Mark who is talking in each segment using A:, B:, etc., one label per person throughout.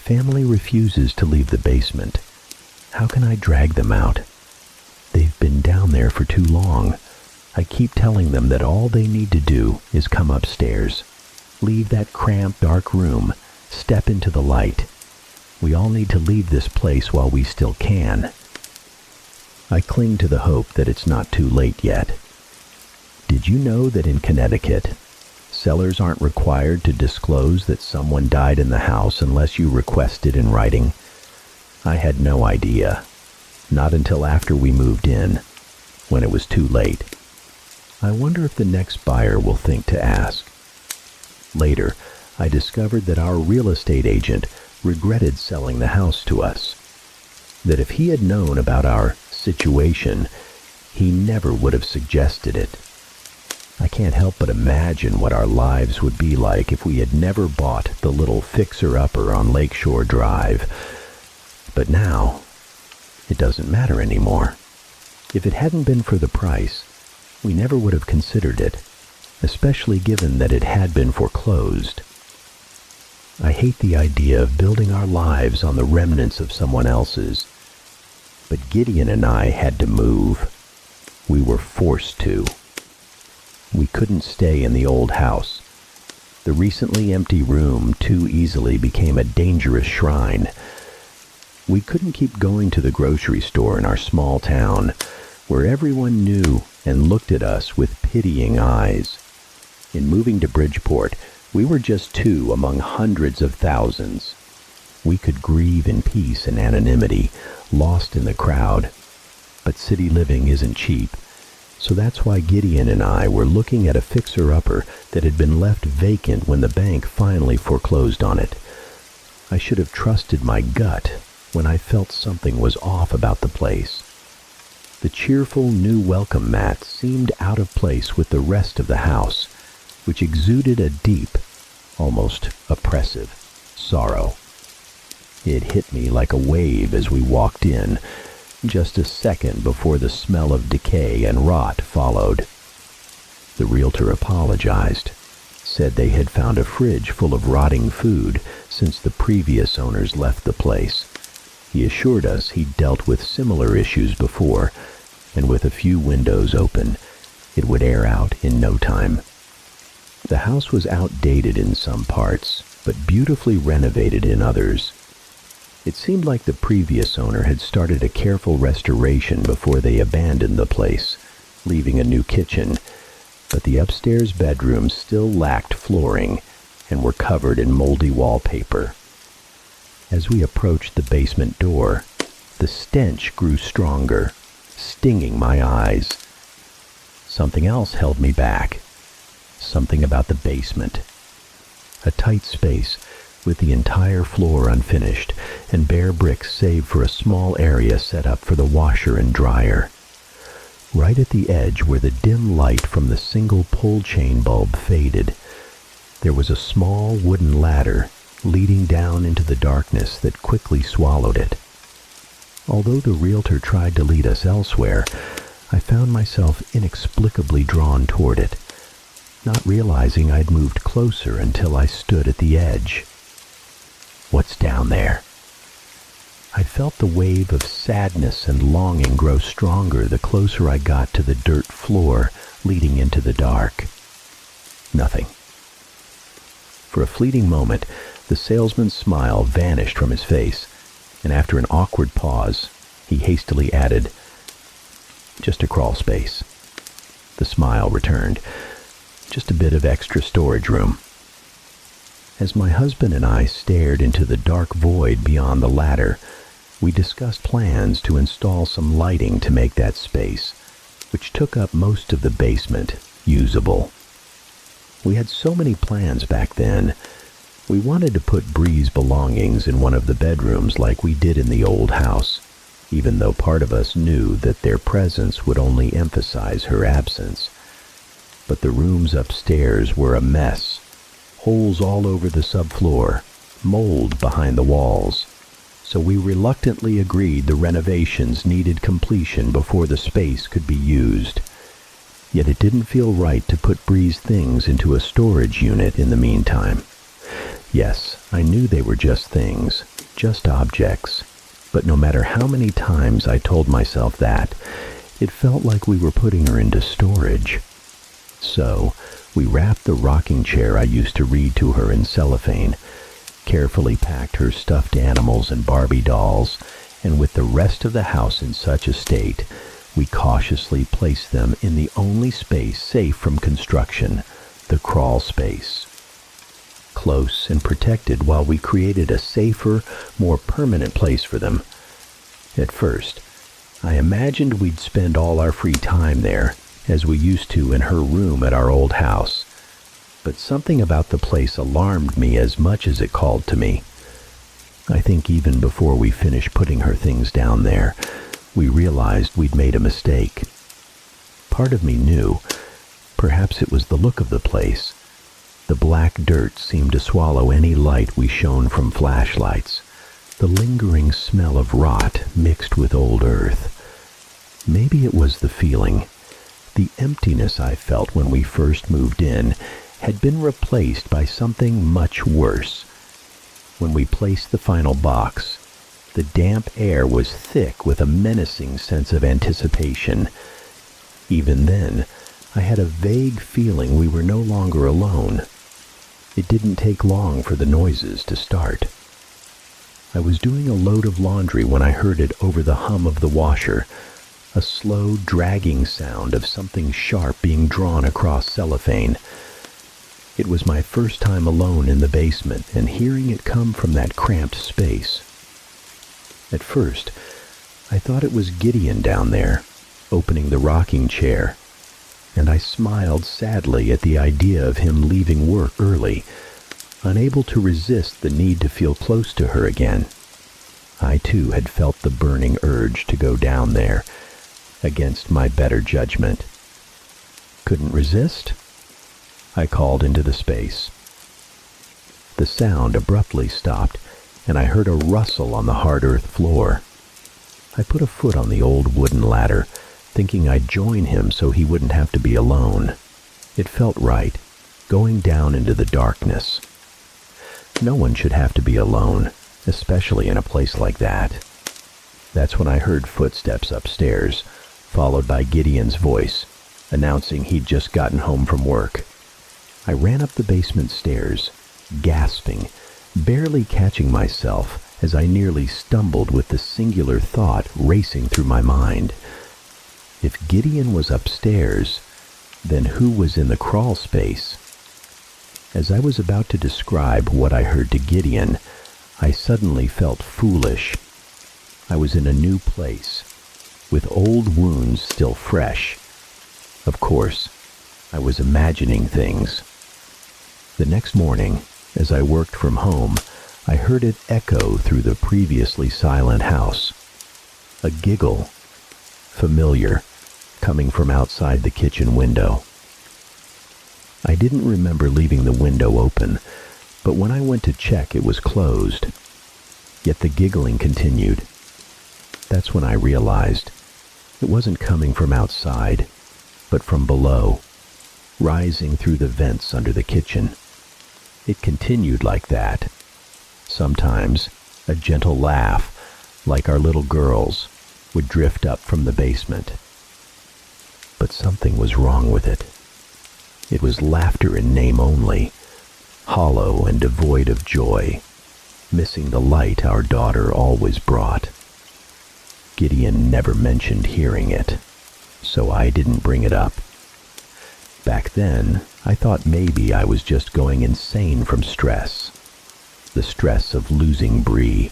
A: family refuses to leave the basement. How can I drag them out? They've been down there for too long. I keep telling them that all they need to do is come upstairs. Leave that cramped, dark room. Step into the light. We all need to leave this place while we still can. I cling to the hope that it's not too late yet. Did you know that in Connecticut, sellers aren't required to disclose that someone died in the house unless you request it in writing? I had no idea. Not until after we moved in, when it was too late. I wonder if the next buyer will think to ask. Later, I discovered that our real estate agent regretted selling the house to us. That if he had known about our situation, he never would have suggested it. I can't help but imagine what our lives would be like if we had never bought the little fixer-upper on Lakeshore Drive. But now, it doesn't matter anymore. If it hadn't been for the price, we never would have considered it, especially given that it had been foreclosed. I hate the idea of building our lives on the remnants of someone else's. But Gideon and I had to move. We were forced to. We couldn't stay in the old house. The recently empty room too easily became a dangerous shrine. We couldn't keep going to the grocery store in our small town, where everyone knew and looked at us with pitying eyes. In moving to Bridgeport, we were just two among hundreds of thousands. We could grieve in peace and anonymity, lost in the crowd. But city living isn't cheap, so that's why Gideon and I were looking at a fixer-upper that had been left vacant when the bank finally foreclosed on it. I should have trusted my gut when I felt something was off about the place. The cheerful new welcome mat seemed out of place with the rest of the house, which exuded a deep, almost oppressive, sorrow. It hit me like a wave as we walked in, just a second before the smell of decay and rot followed. The realtor apologized, said they had found a fridge full of rotting food since the previous owners left the place. He assured us he'd dealt with similar issues before, and with a few windows open, it would air out in no time. The house was outdated in some parts, but beautifully renovated in others. It seemed like the previous owner had started a careful restoration before they abandoned the place, leaving a new kitchen, but the upstairs bedrooms still lacked flooring and were covered in moldy wallpaper. As we approached the basement door, the stench grew stronger, stinging my eyes. Something else held me back. Something about the basement. A tight space with the entire floor unfinished and bare bricks save for a small area set up for the washer and dryer. Right at the edge where the dim light from the single pull chain bulb faded, there was a small wooden ladder leading down into the darkness that quickly swallowed it. Although the realtor tried to lead us elsewhere, I found myself inexplicably drawn toward it, not realizing I'd moved closer until I stood at the edge. What's down there? I felt the wave of sadness and longing grow stronger the closer I got to the dirt floor leading into the dark. Nothing. For a fleeting moment, the salesman's smile vanished from his face, and after an awkward pause, he hastily added, "Just a crawl space." The smile returned. Just a bit of extra storage room. As my husband and I stared into the dark void beyond the ladder, we discussed plans to install some lighting to make that space, which took up most of the basement, usable. We had so many plans back then. We wanted to put Bree's belongings in one of the bedrooms like we did in the old house, even though part of us knew that their presence would only emphasize her absence. But the rooms upstairs were a mess. Holes all over the subfloor, mold behind the walls. So we reluctantly agreed the renovations needed completion before the space could be used. Yet it didn't feel right to put Bree's things into a storage unit in the meantime. Yes, I knew they were just things, just objects. But no matter how many times I told myself that, it felt like we were putting her into storage. So, we wrapped the rocking chair I used to read to her in cellophane, carefully packed her stuffed animals and Barbie dolls, and with the rest of the house in such a state, we cautiously placed them in the only space safe from construction, the crawl space. Close and protected while we created a safer, more permanent place for them. At first, I imagined we'd spend all our free time there, as we used to in her room at our old house. But something about the place alarmed me as much as it called to me. I think even before we finished putting her things down there, we realized we'd made a mistake. Part of me knew, perhaps it was the look of the place. The black dirt seemed to swallow any light we shone from flashlights, the lingering smell of rot mixed with old earth. Maybe it was the feeling. The emptiness I felt when we first moved in had been replaced by something much worse. When we placed the final box, the damp air was thick with a menacing sense of anticipation. Even then, I had a vague feeling we were no longer alone. It didn't take long for the noises to start. I was doing a load of laundry when I heard it over the hum of the washer, a slow, dragging sound of something sharp being drawn across cellophane. It was my first time alone in the basement, and hearing it come from that cramped space. At first, I thought it was Gideon down there, opening the rocking chair, and I smiled sadly at the idea of him leaving work early, unable to resist the need to feel close to her again. I too had felt the burning urge to go down there, against my better judgment. Couldn't resist? I called into the space. The sound abruptly stopped, and I heard a rustle on the hard earth floor. I put a foot on the old wooden ladder, thinking I'd join him so he wouldn't have to be alone. It felt right, going down into the darkness. No one should have to be alone, especially in a place like that. That's when I heard footsteps upstairs, followed by Gideon's voice, announcing he'd just gotten home from work. I ran up the basement stairs, gasping, barely catching myself as I nearly stumbled with the singular thought racing through my mind. If Gideon was upstairs, then who was in the crawl space? As I was about to describe what I heard to Gideon, I suddenly felt foolish. I was in a new place, with old wounds still fresh. Of course, I was imagining things. The next morning, as I worked from home, I heard it echo through the previously silent house. A giggle, familiar, coming from outside the kitchen window. I didn't remember leaving the window open, but when I went to check, it was closed. Yet the giggling continued. That's when I realized it wasn't coming from outside, but from below, rising through the vents under the kitchen. It continued like that. Sometimes a gentle laugh, like our little girls, would drift up from the basement. But something was wrong with it. It was laughter in name only, hollow and devoid of joy, missing the light our daughter always brought. Gideon never mentioned hearing it, so I didn't bring it up. Back then, I thought maybe I was just going insane from stress. The stress of losing Bree,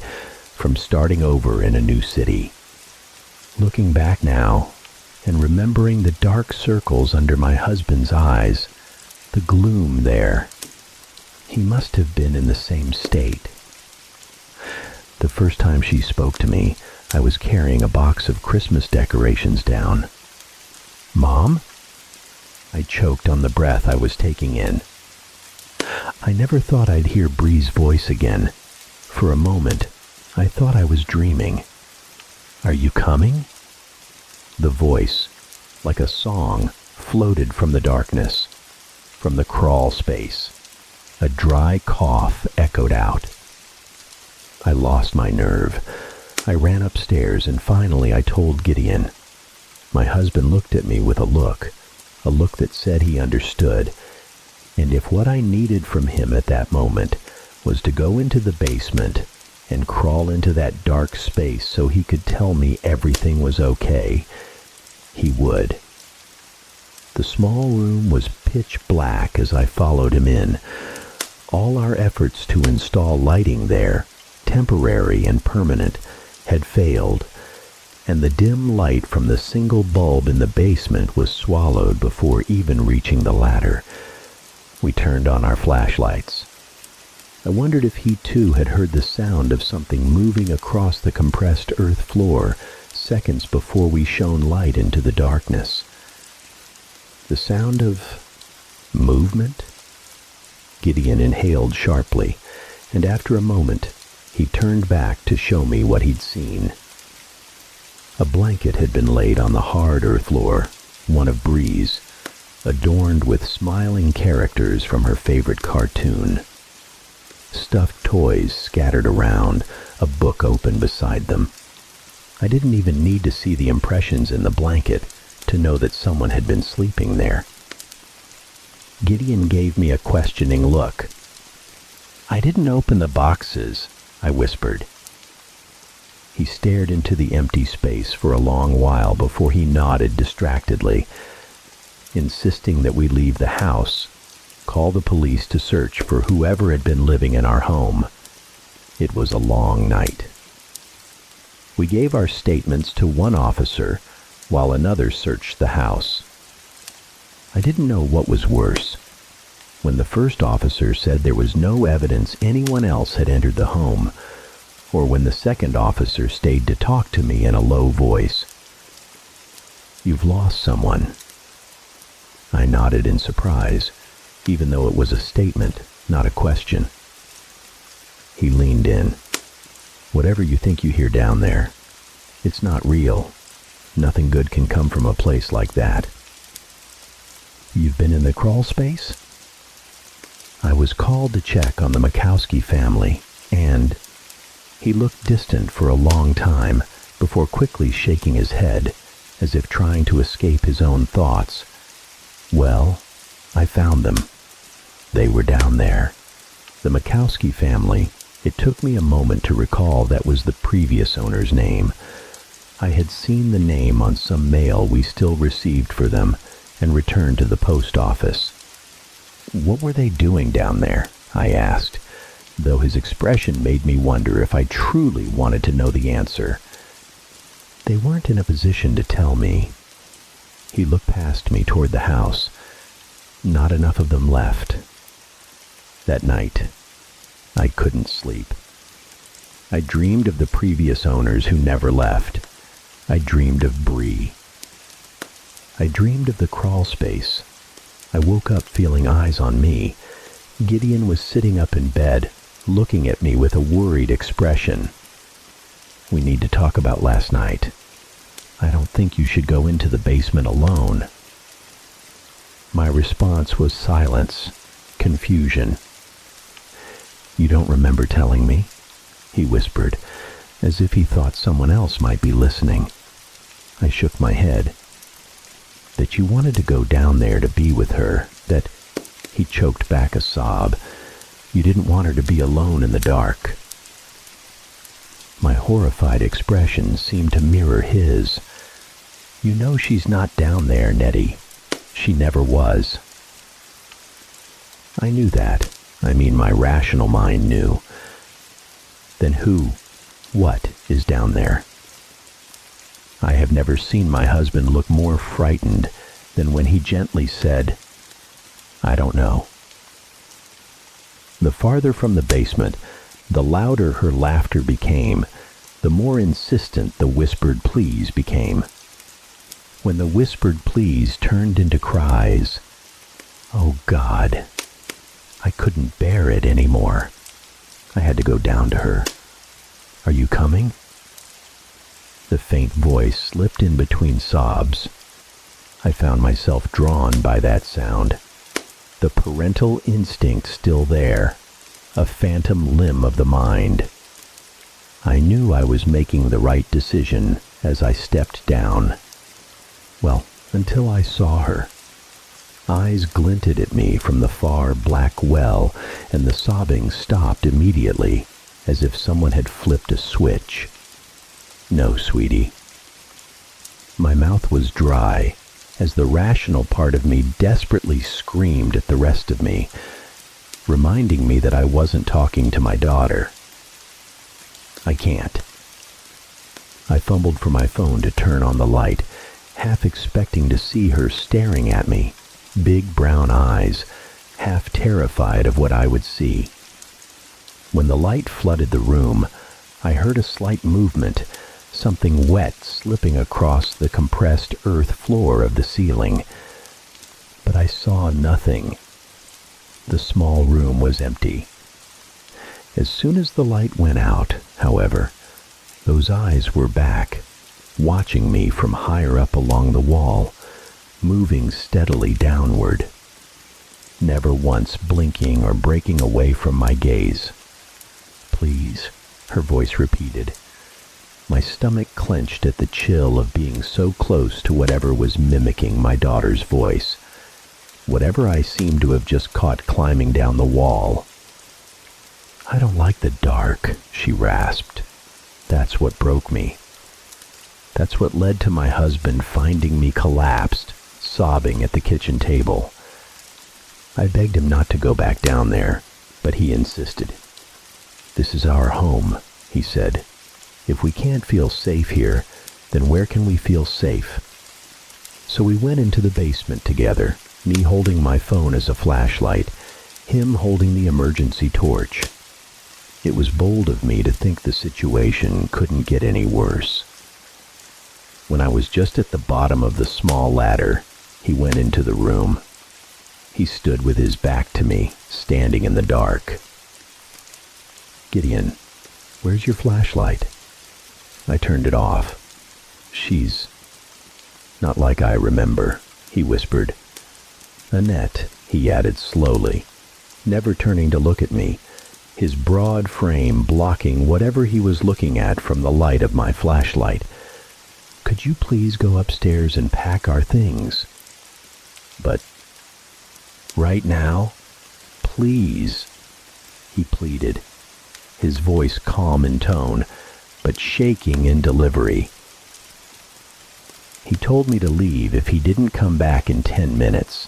A: from starting over in a new city. Looking back now, and remembering the dark circles under my husband's eyes, the gloom there, he must have been in the same state. The first time she spoke to me, I was carrying a box of Christmas decorations down. "Mom?" I choked on the breath I was taking in. I never thought I'd hear Bree's voice again. For a moment, I thought I was dreaming. "Are you coming?" The voice, like a song, floated from the darkness, from the crawl space, A dry cough echoed out. I lost my nerve. I ran upstairs and finally I told Gideon. My husband looked at me with a look that said he understood, and if what I needed from him at that moment was to go into the basement and crawl into that dark space so he could tell me everything was okay, he would. The small room was pitch black as I followed him in. All our efforts to install lighting there, temporary and permanent, had failed, and the dim light from the single bulb in the basement was swallowed before even reaching the ladder. We turned on our flashlights. I wondered if he too had heard the sound of something moving across the compressed earth floor seconds before we shone light into the darkness. The sound of movement? Gideon inhaled sharply, and after a moment, he turned back to show me what he'd seen. A blanket had been laid on the hard earth floor, one of Bree's, adorned with smiling characters from her favorite cartoon. Stuffed toys scattered around, a book open beside them. I didn't even need to see the impressions in the blanket to know that someone had been sleeping there. Gideon gave me a questioning look. "I didn't open the boxes," I whispered. He stared into the empty space for a long while before he nodded distractedly, insisting that we leave the house, call the police to search for whoever had been living in our home. It was a long night. We gave our statements to one officer while another searched the house. I didn't know what was worse. When the first officer said there was no evidence anyone else had entered the home, or when the second officer stayed to talk to me in a low voice. "You've lost someone." I nodded in surprise, even though it was a statement, not a question. He leaned in. "Whatever you think you hear down there, it's not real. Nothing good can come from a place like that." "You've been in the crawl space?" I was called to check on the Mikowski family, and he looked distant for a long time before quickly shaking his head, as if trying to escape his own thoughts. "Well, I found them. They were down there. The Mikowski family." It took me a moment to recall that was the previous owner's name. I had seen the name on some mail we still received for them and returned to the post office. "What were they doing down there?" I asked, though his expression made me wonder if I truly wanted to know the answer. "They weren't in a position to tell me." He looked past me toward the house. "Not enough of them left." That night, I couldn't sleep. I dreamed of the previous owners who never left. I dreamed of Bree. I dreamed of the crawl space. I woke up feeling eyes on me. Gideon was sitting up in bed, looking at me with a worried expression. "We need to talk about last night. I don't think you should go into the basement alone." My response was silence, confusion. "You don't remember telling me?" he whispered, as if he thought someone else might be listening. I shook my head. "That you wanted to go down there to be with her, that—" He choked back a sob. "You didn't want her to be alone in the dark." My horrified expression seemed to mirror his. "You know she's not down there, Nettie. She never was." I knew that. My rational mind knew. Then what is down there? I have never seen my husband look more frightened than when he gently said, "I don't know." The farther from the basement, the louder her laughter became, the more insistent the whispered pleas became. When the whispered pleas turned into cries, oh God, I couldn't bear it anymore. I had to go down to her. "Are you coming?" The faint voice slipped in between sobs. I found myself drawn by that sound. the parental instinct still there, a phantom limb of the mind. I knew I was making the right decision as I stepped down. Well, until I saw her. Eyes glinted at me from the far black well, and the sobbing stopped immediately, as if someone had flipped a switch. No, sweetie. My mouth was dry, as the rational part of me desperately screamed at the rest of me, reminding me that I wasn't talking to my daughter. I can't. I fumbled for my phone to turn on the light, half expecting to see her staring at me, big brown eyes, half terrified of what I would see. When the light flooded the room, I heard a slight movement, something wet slipping across the compressed earth floor of the ceiling. But I saw nothing. The small room was empty. As soon as the light went out, however, those eyes were back, watching me from higher up along the wall, moving steadily downward, never once blinking or breaking away from my gaze. "Please," her voice repeated. My stomach clenched at the chill of being so close to whatever was mimicking my daughter's voice, whatever I seemed to have just caught climbing down the wall. "I don't like the dark," she rasped. "That's what broke me. That's what led to my husband finding me collapsed, sobbing at the kitchen table." I begged him not to go back down there, but he insisted. "This is our home," he said. "If we can't feel safe here, then where can we feel safe?" So we went into the basement together, me holding my phone as a flashlight, him holding the emergency torch. It was bold of me to think the situation couldn't get any worse. When I was just at the bottom of the small ladder, he went into the room. He stood with his back to me, standing in the dark. "Gideon, where's your flashlight?" I turned it off. "She's not like I remember," he whispered. "Annette," he added slowly, never turning to look at me, his broad frame blocking whatever he was looking at from the light of my flashlight. "Could you please go upstairs and pack our things?" "But right now? Please," he pleaded, his voice calm in tone, but shaking in delivery. He told me to leave if he didn't come back in 10 minutes.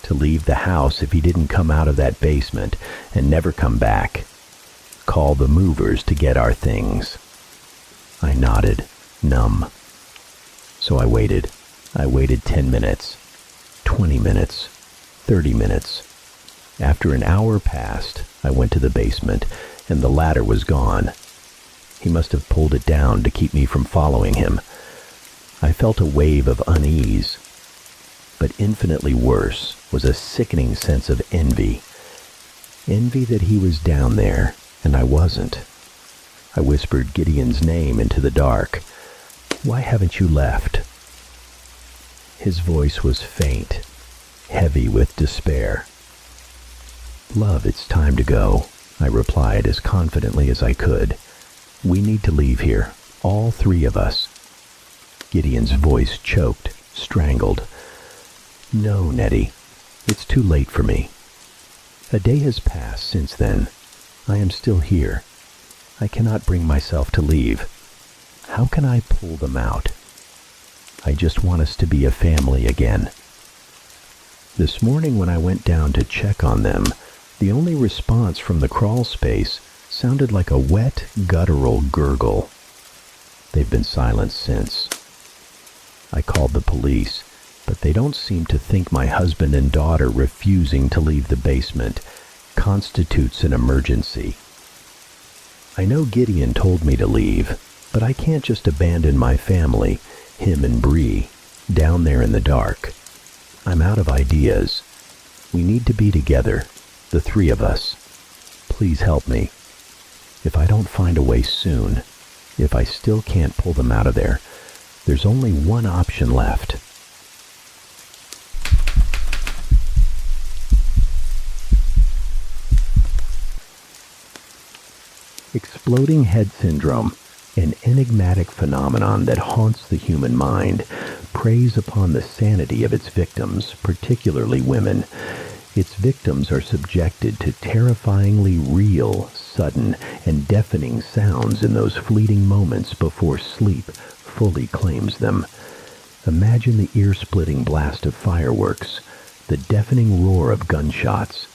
A: To leave the house if he didn't come out of that basement and never come back. Call the movers to get our things. I nodded, numb. So I waited. I waited 10 minutes, 20 minutes, 30 minutes. After an hour passed, I went to the basement, and the ladder was gone. He must have pulled it down to keep me from following him. I felt a wave of unease, but infinitely worse was a sickening sense of envy. Envy that he was down there, and I wasn't. I whispered Gideon's name into the dark. "Why haven't you left?" His voice was faint, heavy with despair. "Love, it's time to go," I replied as confidently as I could. "We need to leave here, all three of us." Gideon's voice choked, strangled. "No, Nettie, it's too late for me. A day has passed since then. I am still here. I cannot bring myself to leave. How can I pull them out? I just want us to be a family again." This morning when I went down to check on them, the only response from the crawl space sounded like a wet, guttural gurgle. They've been silent since. I called the police, but they don't seem to think my husband and daughter refusing to leave the basement constitutes an emergency. I know Gideon told me to leave, but I can't just abandon my family, him and Bree, down there in the dark. I'm out of ideas. We need to be together, the three of us. Please help me. If I don't find a way soon, if I still can't pull them out of there, there's only one option left. Exploding head syndrome, an enigmatic phenomenon that haunts the human mind, preys upon the sanity of its victims, particularly women. Its victims are subjected to terrifyingly real, sudden, and deafening sounds in those fleeting moments before sleep fully claims them. Imagine the ear-splitting blast of fireworks, the deafening roar of gunshots,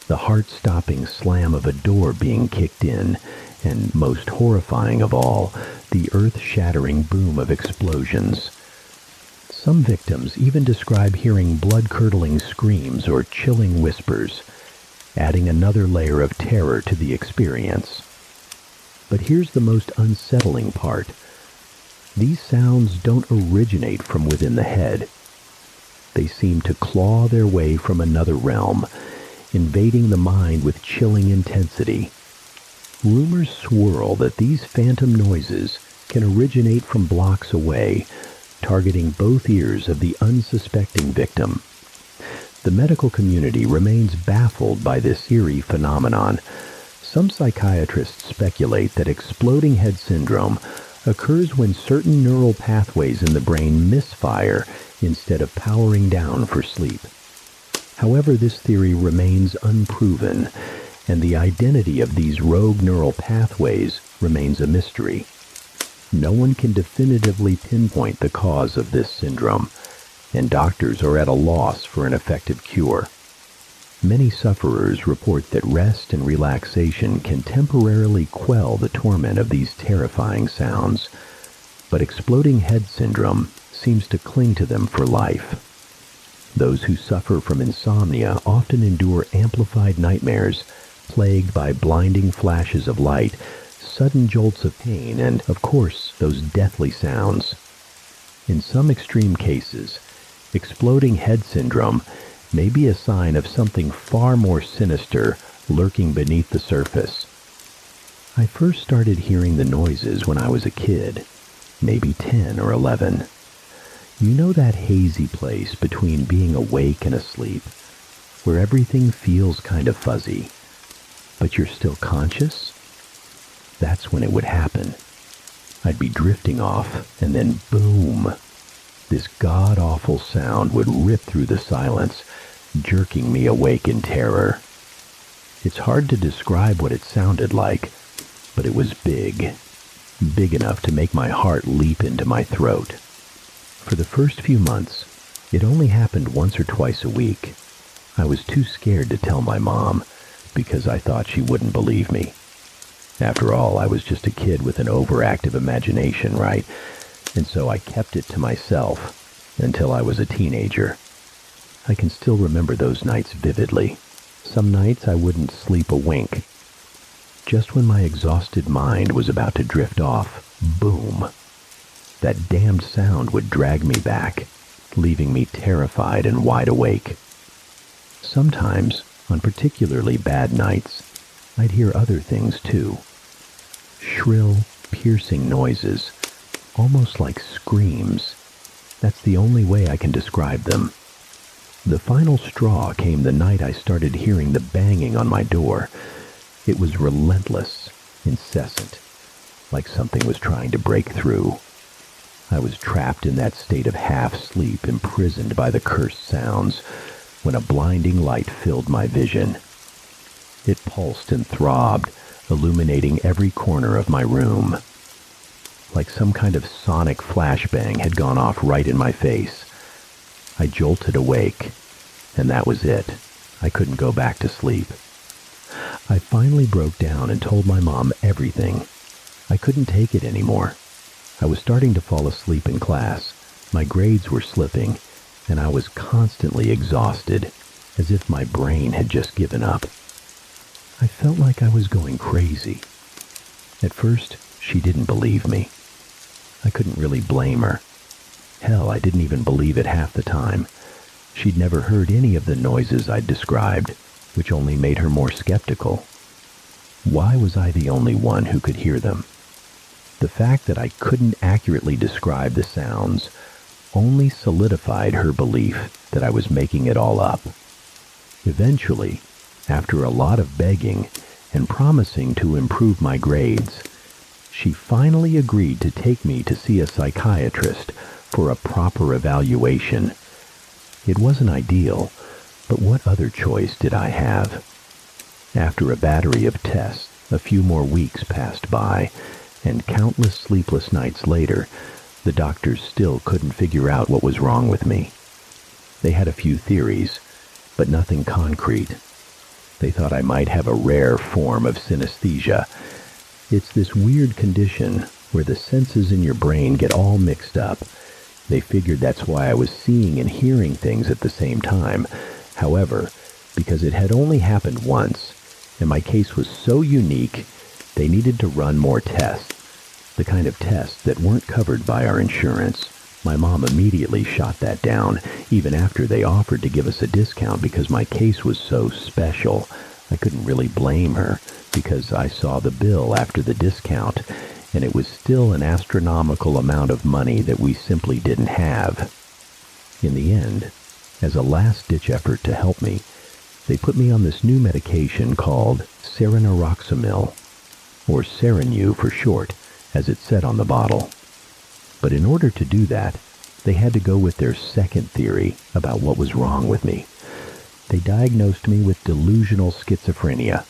A: the heart-stopping slam of a door being kicked in, and most horrifying of all, the earth-shattering boom of explosions. Some victims even describe hearing blood-curdling screams or chilling whispers, adding another layer of terror to the experience. But here's the most unsettling part. These sounds don't originate from within the head. They seem to claw their way from another realm, invading the mind with chilling intensity. Rumors swirl that these phantom noises can originate from blocks away, targeting both ears of the unsuspecting victim. The medical community remains baffled by this eerie phenomenon. Some psychiatrists speculate that exploding head syndrome occurs when certain neural pathways in the brain misfire instead of powering down for sleep. However, this theory remains unproven, and the identity of these rogue neural pathways remains a mystery. No one can definitively pinpoint the cause of this syndrome, and doctors are at a loss for an effective cure. Many sufferers report that rest and relaxation can temporarily quell the torment of these terrifying sounds, but exploding head syndrome seems to cling to them for life. Those who suffer from insomnia often endure amplified nightmares, plagued by blinding flashes of light, sudden jolts of pain, and, of course, those deathly sounds. In some extreme cases, exploding head syndrome may be a sign of something far more sinister lurking beneath the surface. I first started hearing the noises when I was a kid, maybe 10 or 11. You know that hazy place between being awake and asleep, where everything feels kind of fuzzy, but you're still conscious? That's when it would happen. I'd be drifting off, and then boom! This god-awful sound would rip through the silence, jerking me awake in terror. It's hard to describe what it sounded like, but it was big enough to make my heart leap into my throat. For the first few months, it only happened once or twice a week. I was too scared to tell my mom, because I thought she wouldn't believe me. After all, I was just a kid with an overactive imagination, right? And so I kept it to myself until I was a teenager. I can still remember those nights vividly. Some nights I wouldn't sleep a wink. Just when my exhausted mind was about to drift off, boom! That damned sound would drag me back, leaving me terrified and wide awake. Sometimes, on particularly bad nights, I'd hear other things too. Shrill, piercing noises, almost like screams. That's the only way I can describe them. The final straw came the night I started hearing the banging on my door. It was relentless, incessant, like something was trying to break through. I was trapped in that state of half-sleep, imprisoned by the cursed sounds, when a blinding light filled my vision. It pulsed and throbbed, illuminating every corner of my room. Like some kind of sonic flashbang had gone off right in my face. I jolted awake, and that was it. I couldn't go back to sleep. I finally broke down and told my mom everything. I couldn't take it anymore. I was starting to fall asleep in class. My grades were slipping, and I was constantly exhausted, as if my brain had just given up. I felt like I was going crazy. At first, she didn't believe me. I couldn't really blame her. Hell, I didn't even believe it half the time. She'd never heard any of the noises I'd described, which only made her more skeptical. Why was I the only one who could hear them? The fact that I couldn't accurately describe the sounds only solidified her belief that I was making it all up. Eventually, after a lot of begging and promising to improve my grades. She finally agreed to take me to see a psychiatrist for a proper evaluation. It wasn't ideal, but what other choice did I have? After a battery of tests, a few more weeks passed by, and countless sleepless nights later, the doctors still couldn't figure out what was wrong with me. They had a few theories, but nothing concrete. They thought I might have a rare form of synesthesia. It's this weird condition where the senses in your brain get all mixed up. They figured that's why I was seeing and hearing things at the same time. However, because it had only happened once, and my case was so unique, they needed to run more tests. The kind of tests that weren't covered by our insurance. My mom immediately shot that down, even after they offered to give us a discount because my case was so special. I couldn't really blame her, because I saw the bill after the discount, and it was still an astronomical amount of money that we simply didn't have. In the end, as a last-ditch effort to help me, they put me on this new medication called Serenoxamil, or Serenu for short, as it said on the bottle. But in order to do that, they had to go with their second theory about what was wrong with me. They diagnosed me with delusional schizophrenia.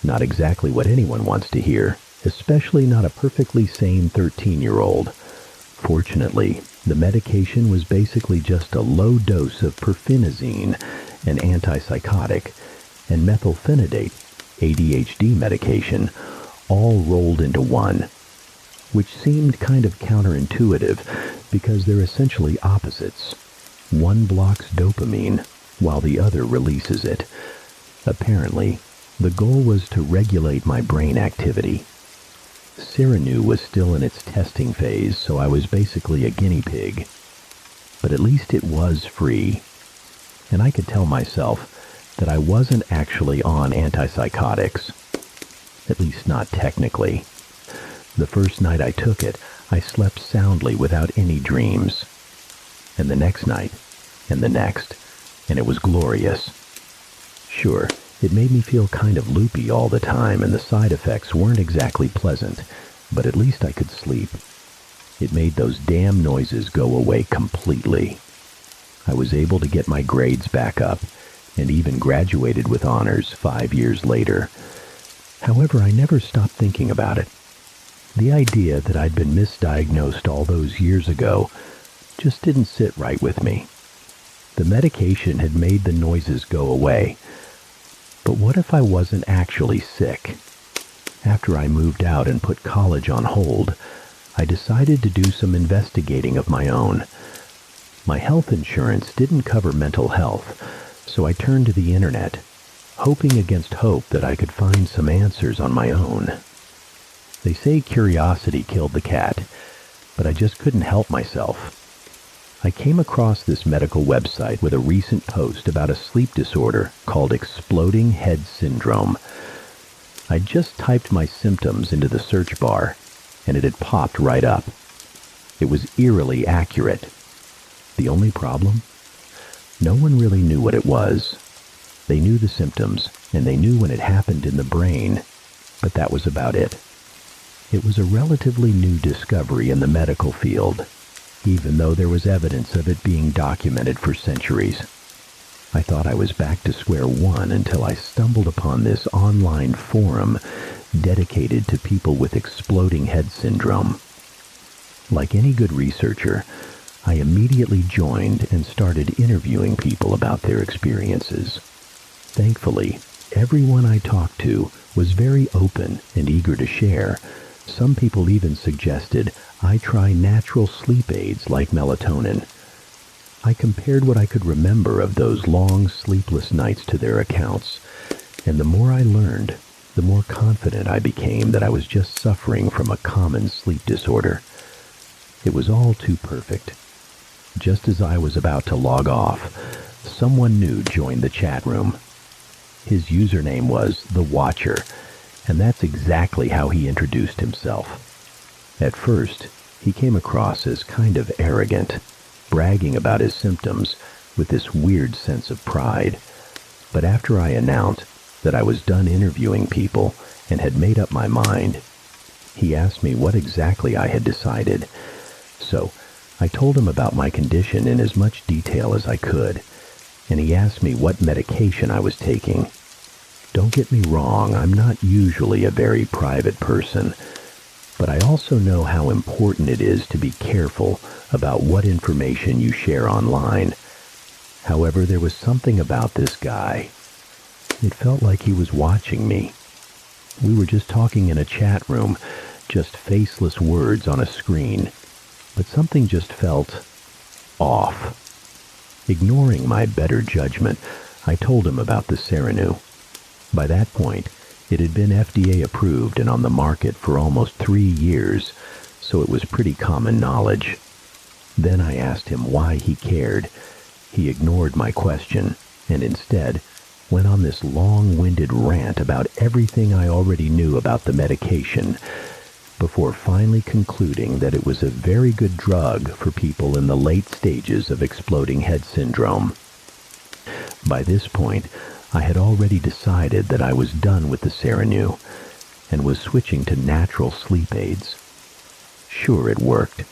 A: Not exactly what anyone wants to hear, especially not a perfectly sane 13-year-old. Fortunately, the medication was basically just a low dose of perfenazine, an antipsychotic, and methylphenidate, ADHD medication, all rolled into one, which seemed kind of counterintuitive because they're essentially opposites. One blocks dopamine, while the other releases it. Apparently, the goal was to regulate my brain activity. Serenu was still in its testing phase, so I was basically a guinea pig. But at least it was free. And I could tell myself that I wasn't actually on antipsychotics. At least not technically. The first night I took it, I slept soundly without any dreams. And the next night, and the next, and it was glorious. Sure, it made me feel kind of loopy all the time, and the side effects weren't exactly pleasant, but at least I could sleep. It made those damn noises go away completely. I was able to get my grades back up, and even graduated with honors 5 years later. However, I never stopped thinking about it. The idea that I'd been misdiagnosed all those years ago just didn't sit right with me. The medication had made the noises go away. But what if I wasn't actually sick? After I moved out and put college on hold, I decided to do some investigating of my own. My health insurance didn't cover mental health, so I turned to the internet, hoping against hope that I could find some answers on my own. They say curiosity killed the cat, but I just couldn't help myself. I came across this medical website with a recent post about a sleep disorder called exploding head syndrome. I just typed my symptoms into the search bar, and it had popped right up. It was eerily accurate. The only problem? No one really knew what it was. They knew the symptoms, and they knew when it happened in the brain, but that was about it. It was a relatively new discovery in the medical field, even though there was evidence of it being documented for centuries. I thought I was back to square one until I stumbled upon this online forum dedicated to people with exploding head syndrome. Like any good researcher, I immediately joined and started interviewing people about their experiences. Thankfully, everyone I talked to was very open and eager to share. Some people even suggested I try natural sleep aids like melatonin. I compared what I could remember of those long, sleepless nights to their accounts, and the more I learned, the more confident I became that I was just suffering from a common sleep disorder. It was all too perfect. Just as I was about to log off, someone new joined the chat room. His username was The Watcher, and that's exactly how he introduced himself. At first, he came across as kind of arrogant, bragging about his symptoms with this weird sense of pride. But after I announced, that I was done interviewing people and had made up my mind. He asked me what exactly I had decided. So I told him about my condition in as much detail as I could, and he asked me what medication I was taking. Don't get me wrong, I'm not usually a very private person, but I also know how important it is to be careful about what information you share online. However, there was something about this guy. It felt like he was watching me. We were just talking in a chat room, just faceless words on a screen, but something just felt off. Ignoring my better judgment, I told him about the Serenu. By that point, it had been FDA approved and on the market for almost 3 years, so it was pretty common knowledge. Then I asked him why he cared. He ignored my question and instead went on this long-winded rant about everything I already knew about the medication, before finally concluding that it was a very good drug for people in the late stages of exploding head syndrome. By this point, I had already decided that I was done with the Serenu and was switching to natural sleep aids. Sure, it worked,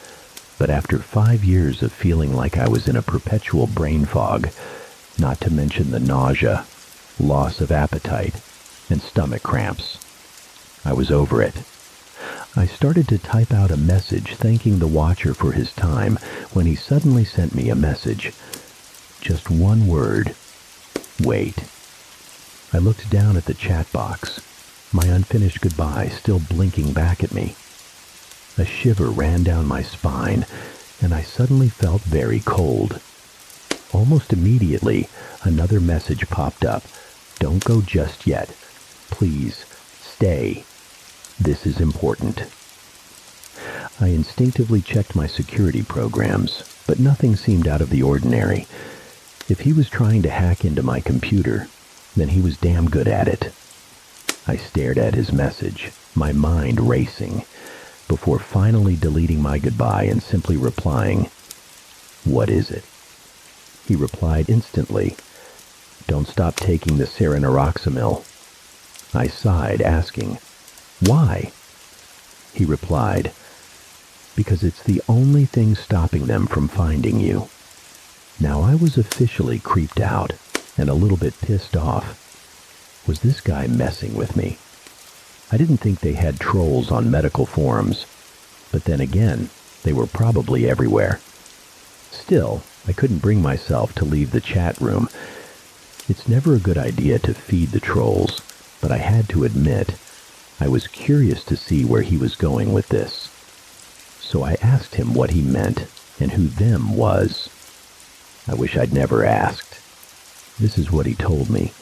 A: but after 5 years of feeling like I was in a perpetual brain fog, not to mention the nausea, loss of appetite, and stomach cramps, I was over it. I started to type out a message thanking the watcher for his time when he suddenly sent me a message. Just one word: wait. I looked down at the chat box, my unfinished goodbye still blinking back at me. A shiver ran down my spine, and I suddenly felt very cold. Almost immediately, another message popped up. Don't go just yet. Please, stay. This is important. I instinctively checked my security programs, but nothing seemed out of the ordinary. If he was trying to hack into my computer, then he was damn good at it. I stared at his message, my mind racing, before finally deleting my goodbye and simply replying, "What is it?" He replied instantly, "Don't stop taking the Serenoxamil." I sighed, asking, "Why?" He replied, "Because it's the only thing stopping them from finding you." Now I was officially creeped out and a little bit pissed off. Was this guy messing with me? I didn't think they had trolls on medical forums, but then again, they were probably everywhere. Still, I couldn't bring myself to leave the chat room. It's never a good idea to feed the trolls, but I had to admit, I was curious to see where he was going with this. So I asked him what he meant and who them was. I wish I'd never asked. This is what he told me.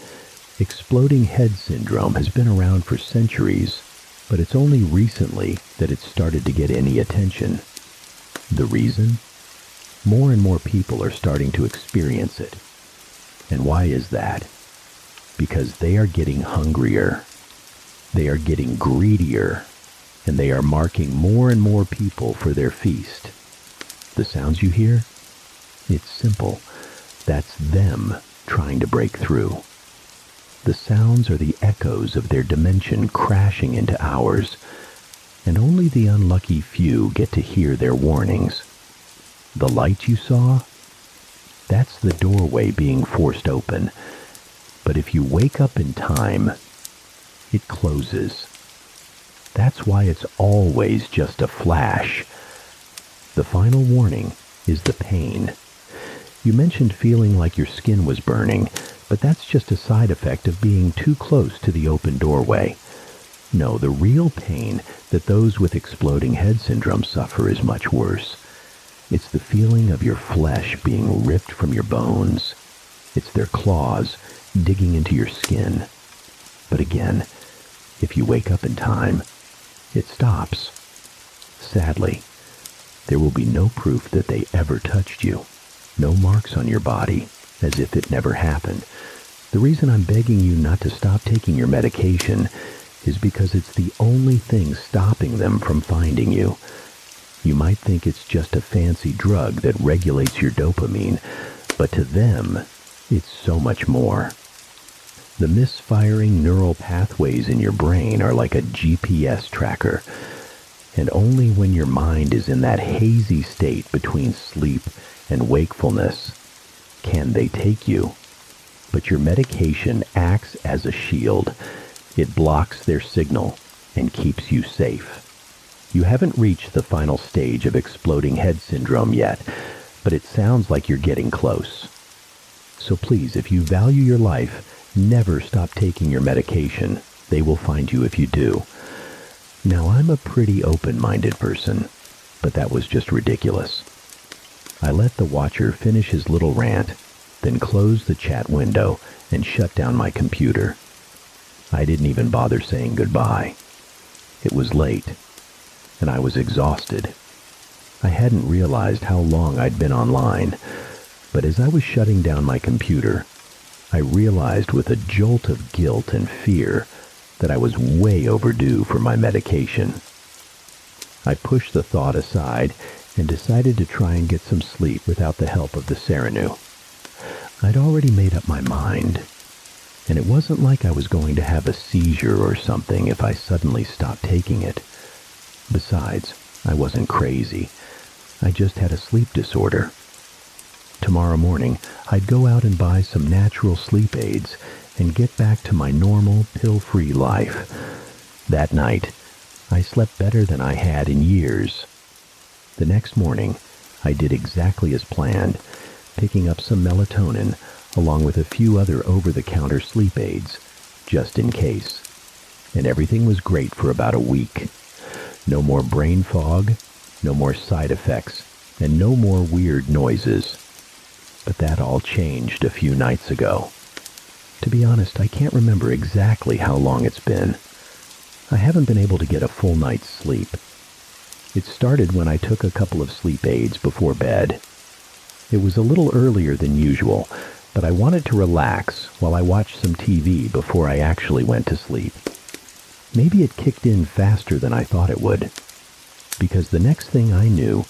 A: Exploding head syndrome has been around for centuries, but it's only recently that it's started to get any attention. The reason? More and more people are starting to experience it. And why is that? Because they are getting hungrier. They are getting greedier, and they are marking more and more people for their feast. The sounds you hear? It's simple. That's them trying to break through. The sounds are the echoes of their dimension crashing into ours, and only the unlucky few get to hear their warnings. The light you saw? That's the doorway being forced open. But if you wake up in time, it closes. That's why it's always just a flash. The final warning is the pain. You mentioned feeling like your skin was burning, but that's just a side effect of being too close to the open doorway. No, the real pain that those with exploding head syndrome suffer is much worse. It's the feeling of your flesh being ripped from your bones. It's their claws digging into your skin. But again, if you wake up in time, it stops. Sadly, there will be no proof that they ever touched you. No marks on your body, as if it never happened. The reason I'm begging you not to stop taking your medication is because it's the only thing stopping them from finding you. You might think it's just a fancy drug that regulates your dopamine, but to them, it's so much more. The misfiring neural pathways in your brain are like a GPS tracker, and only when your mind is in that hazy state between sleep and wakefulness can they take you. But your medication acts as a shield. It blocks their signal and keeps you safe. You haven't reached the final stage of exploding head syndrome yet, but it sounds like you're getting close. So please, if you value your life, never stop taking your medication. They will find you if you do. Now, I'm a pretty open-minded person, but that was just ridiculous. I let the watcher finish his little rant, then closed the chat window and shut down my computer. I didn't even bother saying goodbye. It was late, and I was exhausted. I hadn't realized how long I'd been online, but as I was shutting down my computer, I realized with a jolt of guilt and fear that I was way overdue for my medication. I pushed the thought aside and decided to try and get some sleep without the help of the Serenu. I'd already made up my mind, and it wasn't like I was going to have a seizure or something if I suddenly stopped taking it. Besides, I wasn't crazy. I just had a sleep disorder. Tomorrow morning, I'd go out and buy some natural sleep aids and get back to my normal, pill-free life. That night, I slept better than I had in years. The next morning, I did exactly as planned, picking up some melatonin along with a few other over-the-counter sleep aids, just in case. And everything was great for about a week. No more brain fog, no more side effects, and no more weird noises. But that all changed a few nights ago. To be honest, I can't remember exactly how long it's been. I haven't been able to get a full night's sleep. It started when I took a couple of sleep aids before bed. It was a little earlier than usual, but I wanted to relax while I watched some TV before I actually went to sleep. Maybe it kicked in faster than I thought it would, because the next thing I knew,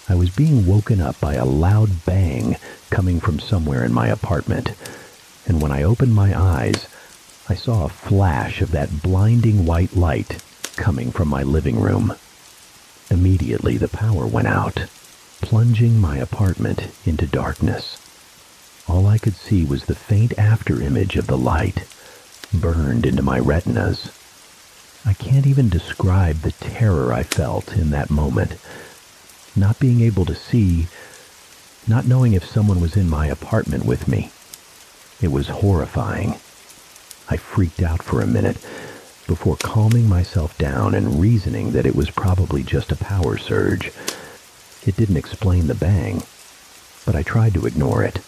A: I was being woken up by a loud bang coming from somewhere in my apartment, and when I opened my eyes, I saw a flash of that blinding white light coming from my living room. Immediately, the power went out, plunging my apartment into darkness. All I could see was the faint afterimage of the light, burned into my retinas. I can't even describe the terror I felt in that moment. Not being able to see, not knowing if someone was in my apartment with me. It was horrifying. I freaked out for a minute before calming myself down and reasoning that it was probably just a power surge. It didn't explain the bang, but I tried to ignore it.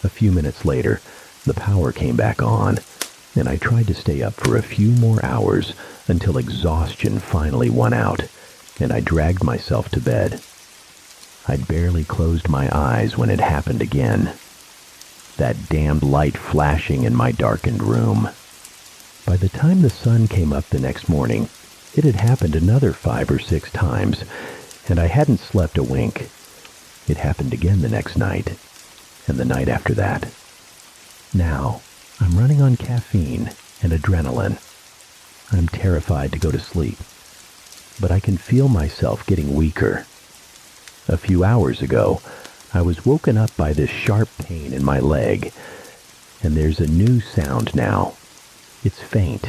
A: A few minutes later, the power came back on, and I tried to stay up for a few more hours until exhaustion finally won out, and I dragged myself to bed. I'd barely closed my eyes when it happened again. That damned light flashing in my darkened room. By the time the sun came up the next morning, it had happened another 5 or 6 times, and I hadn't slept a wink. It happened again the next night, and the night after that. Now, I'm running on caffeine and adrenaline. I'm terrified to go to sleep, but I can feel myself getting weaker. A few hours ago, I was woken up by this sharp pain in my leg, and there's a new sound now. It's faint.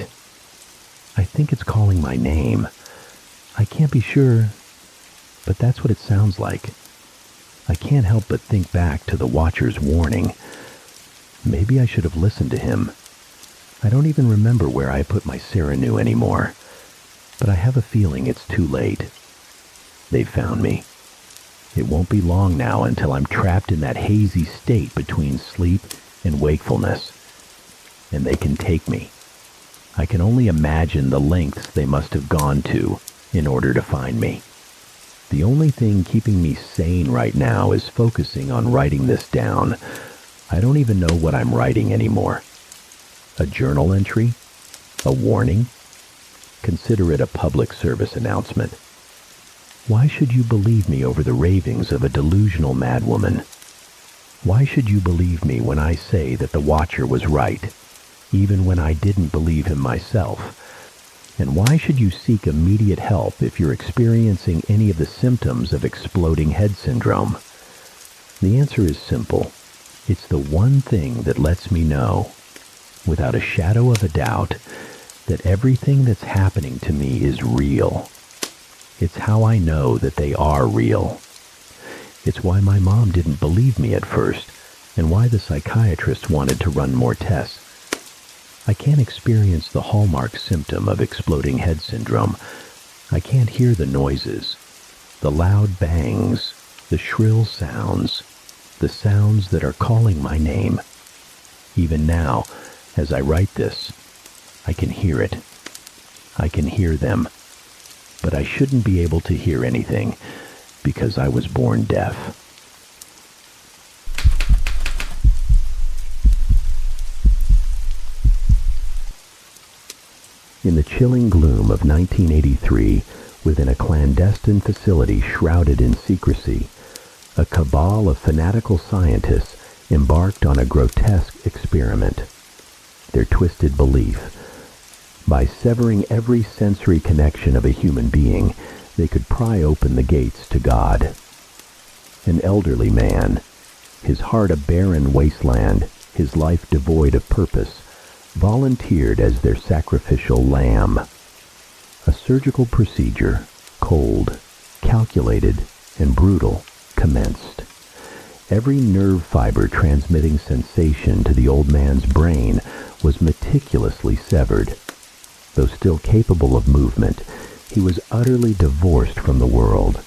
A: I think it's calling my name. I can't be sure, but that's what it sounds like. I can't help but think back to the Watcher's warning. Maybe I should have listened to him. I don't even remember where I put my Serenu anymore, but I have a feeling it's too late. They've found me. It won't be long now until I'm trapped in that hazy state between sleep and wakefulness, and they can take me. I can only imagine the lengths they must have gone to in order to find me. The only thing keeping me sane right now is focusing on writing this down. I don't even know what I'm writing anymore. A journal entry? A warning? Consider it a public service announcement. Why should you believe me over the ravings of a delusional madwoman? Why should you believe me when I say that the Watcher was right? even when I didn't believe him myself. And why should you seek immediate help if you're experiencing any of the symptoms of exploding head syndrome? The answer is simple. It's the one thing that lets me know, without a shadow of a doubt, that everything that's happening to me is real. It's how I know that they are real. It's why my mom didn't believe me at first, and why the psychiatrist wanted to run more tests. I can't experience the hallmark symptom of exploding head syndrome. I can't hear the noises, the loud bangs, the shrill sounds, the sounds that are calling my name. Even now, as I write this, I can hear it. I can hear them. But I shouldn't be able to hear anything because I was born deaf. In the chilling gloom of 1983, within a clandestine facility shrouded in secrecy, a cabal of fanatical scientists embarked on a grotesque experiment. Their twisted belief: by severing every sensory connection of a human being, they could pry open the gates to God. An elderly man, his heart a barren wasteland, his life devoid of purpose, volunteered as their sacrificial lamb. A surgical procedure, cold, calculated, and brutal, commenced. Every nerve fiber transmitting sensation to the old man's brain was meticulously severed. Though still capable of movement, he was utterly divorced from the world,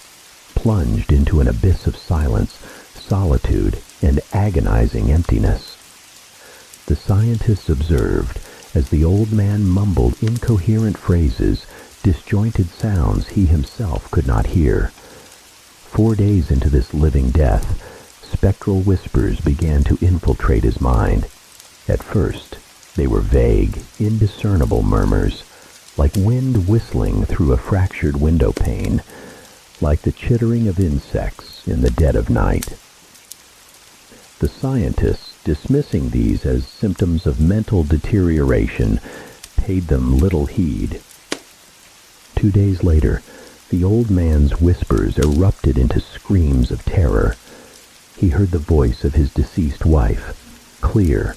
A: plunged into an abyss of silence, solitude, and agonizing emptiness. The scientists observed as the old man mumbled incoherent phrases, disjointed sounds he himself could not hear. 4 days into this living death, spectral whispers began to infiltrate his mind. At first, they were vague, indiscernible murmurs, like wind whistling through a fractured window pane, like the chittering of insects in the dead of night. The scientists, dismissing these as symptoms of mental deterioration, paid them little heed. 2 days later, the old man's whispers erupted into screams of terror. He heard the voice of his deceased wife, clear,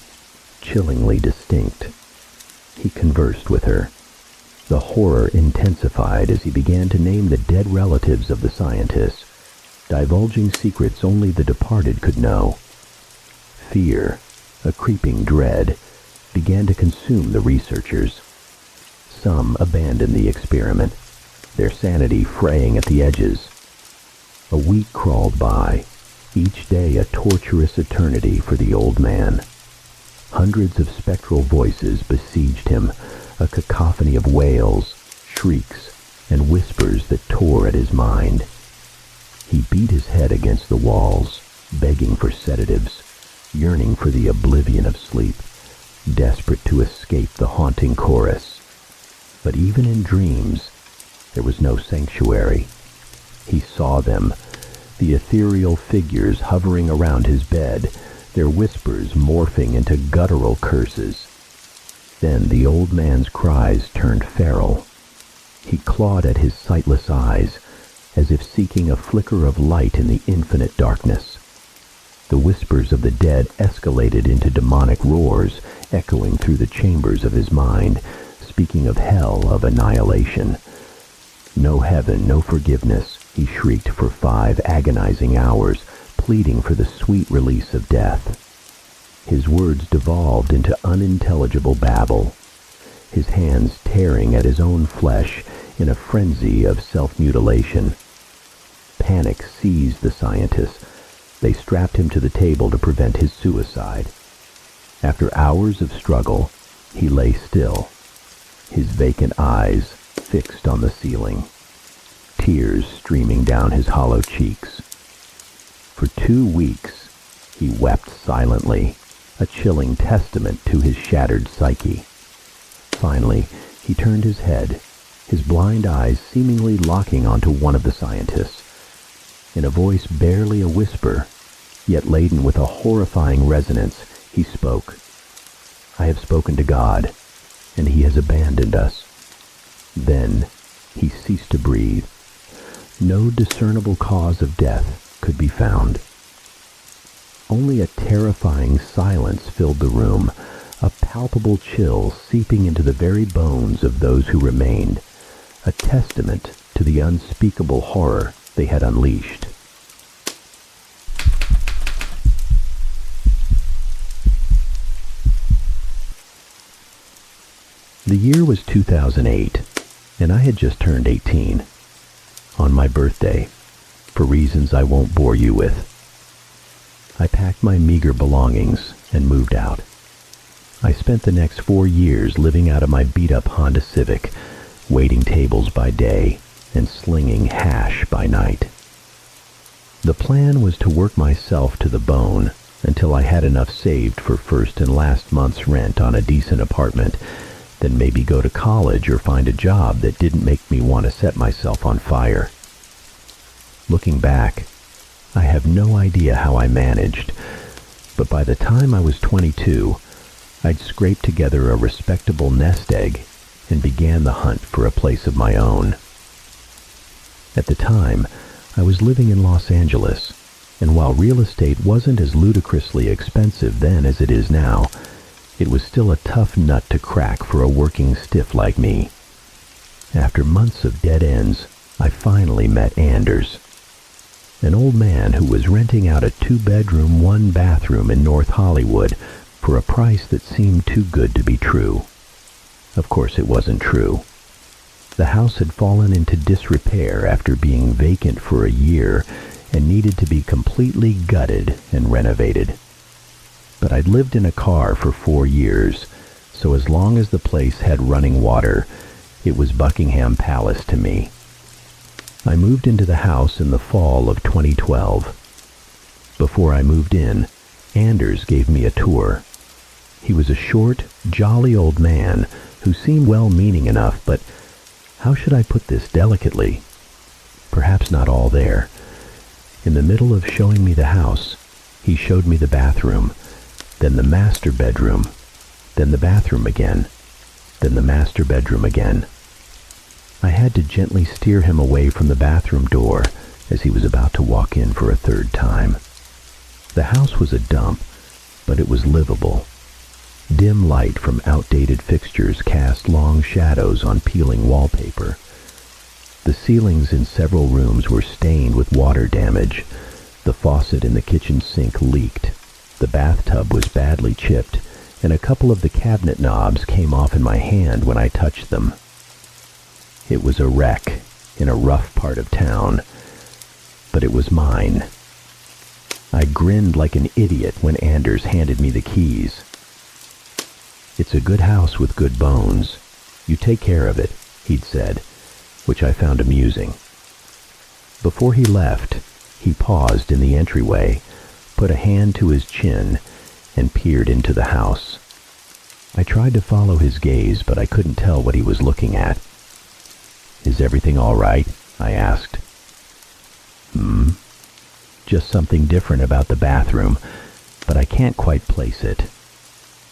A: chillingly distinct. He conversed with her. The horror intensified as he began to name the dead relatives of the scientists, divulging secrets only the departed could know. Fear, a creeping dread, began to consume the researchers. Some abandoned the experiment, their sanity fraying at the edges. A week crawled by, each day a torturous eternity for the old man. Hundreds of spectral voices besieged him, a cacophony of wails, shrieks, and whispers that tore at his mind. He beat his head against the walls, begging for sedatives, yearning for the oblivion of sleep, desperate to escape the haunting chorus. But even in dreams, there was no sanctuary. He saw them, the ethereal figures hovering around his bed, their whispers morphing into guttural curses. Then the old man's cries turned feral. He clawed at his sightless eyes, as if seeking a flicker of light in the infinite darkness. The whispers of the dead escalated into demonic roars, echoing through the chambers of his mind, speaking of hell of annihilation. No heaven, no forgiveness, he shrieked for 5 agonizing hours, pleading for the sweet release of death. His words devolved into unintelligible babble, his hands tearing at his own flesh in a frenzy of self-mutilation. Panic seized the scientists. They strapped him to the table to prevent his suicide. After hours of struggle, he lay still, his vacant eyes fixed on the ceiling, tears streaming down his hollow cheeks. For 2 weeks, he wept silently, a chilling testament to his shattered psyche. Finally, he turned his head, his blind eyes seemingly locking onto one of the scientists. In a voice barely a whisper, yet laden with a horrifying resonance, he spoke. I have spoken to God, and he has abandoned us." Then he ceased to breathe. No discernible cause of death could be found. Only a terrifying silence filled the room, a palpable chill seeping into the very bones of those who remained, a testament to the unspeakable horror they had unleashed. The year was 2008, and I had just turned 18. On my birthday, for reasons I won't bore you with. I packed my meager belongings and moved out. I spent the next 4 years living out of my beat-up Honda Civic, waiting tables by day and slinging hash by night. The plan was to work myself to the bone until I had enough saved for first and last month's rent on a decent apartment, then maybe go to college or find a job that didn't make me want to set myself on fire. Looking back, I have no idea how I managed, but by the time I was 22, I'd scraped together a respectable nest egg and began the hunt for a place of my own. At the time, I was living in Los Angeles, and while real estate wasn't as ludicrously expensive then as it is now, it was still a tough nut to crack for a working stiff like me. After months of dead ends, I finally met Anders, an old man who was renting out a 2-bedroom, 1-bathroom in North Hollywood for a price that seemed too good to be true. Of course it wasn't true. The house had fallen into disrepair after being vacant for a year and needed to be completely gutted and renovated. But I'd lived in a car for 4 years, so as long as the place had running water, it was Buckingham Palace to me. I moved into the house in the fall of 2012. Before I moved in, Anders gave me a tour. He was a short, jolly old man who seemed well-meaning enough, but how should I put this delicately? Perhaps not all there. In the middle of showing me the house, he showed me the bathroom, then the master bedroom, then the bathroom again, then the master bedroom again. I had to gently steer him away from the bathroom door as he was about to walk in for a 3rd time. The house was a dump, but it was livable. Dim light from outdated fixtures cast long shadows on peeling wallpaper. The ceilings in several rooms were stained with water damage. The faucet in the kitchen sink leaked. The bathtub was badly chipped, and a couple of the cabinet knobs came off in my hand when I touched them. It was a wreck in a rough part of town, but it was mine. I grinned like an idiot when Anders handed me the keys. "It's a good house with good bones. You take care of it," he'd said, which I found amusing. Before he left, he paused in the entryway, put a hand to his chin, and peered into the house. I tried to follow his gaze, but I couldn't tell what he was looking at. "Is everything all right?" I asked. Just something different about the bathroom, but I can't quite place it."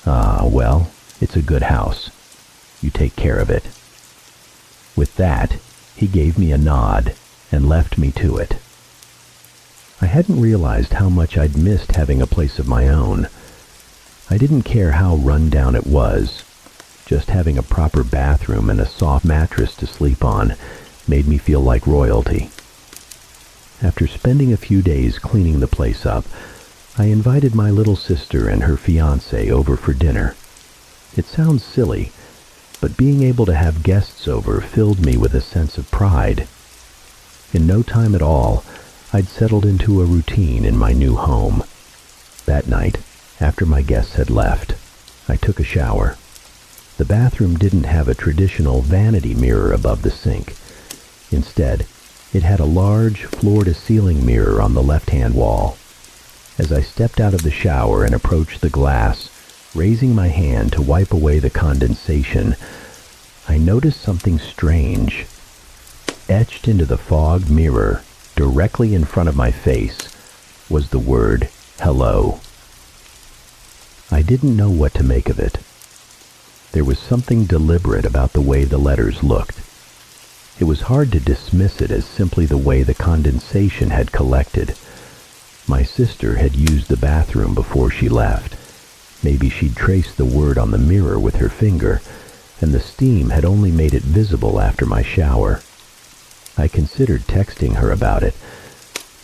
A: Well, it's a good house. You take care of it." With that, he gave me a nod and left me to it. I hadn't realized how much I'd missed having a place of my own. I didn't care how run down it was. Just having a proper bathroom and a soft mattress to sleep on made me feel like royalty. After spending a few days cleaning the place up, I invited my little sister and her fiancé over for dinner. It sounds silly, but being able to have guests over filled me with a sense of pride. In no time at all, I'd settled into a routine in my new home. That night, after my guests had left, I took a shower. The bathroom didn't have a traditional vanity mirror above the sink. Instead, it had a large floor-to-ceiling mirror on the left-hand wall. As I stepped out of the shower and approached the glass, raising my hand to wipe away the condensation, I noticed something strange. Etched into the fogged mirror, directly in front of my face, was the word, "Hello." I didn't know what to make of it. There was something deliberate about the way the letters looked. It was hard to dismiss it as simply the way the condensation had collected. My sister had used the bathroom before she left. Maybe she'd traced the word on the mirror with her finger, and the steam had only made it visible after my shower. I considered texting her about it,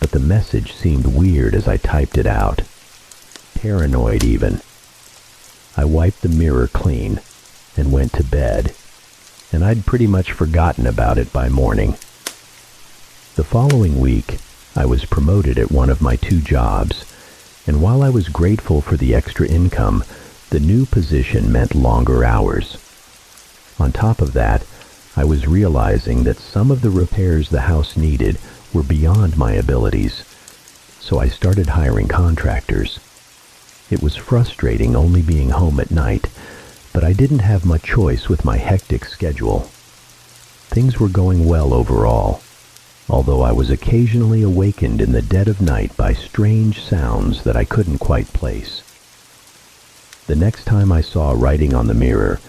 A: but the message seemed weird as I typed it out. Paranoid even. I wiped the mirror clean and went to bed, and I'd pretty much forgotten about it by morning. The following week, I was promoted at one of my 2 jobs, and while I was grateful for the extra income, the new position meant longer hours. On top of that, I was realizing that some of the repairs the house needed were beyond my abilities, so I started hiring contractors. It was frustrating only being home at night, but I didn't have much choice with my hectic schedule. Things were going well overall, although I was occasionally awakened in the dead of night by strange sounds that I couldn't quite place. The next time I saw writing on the mirror,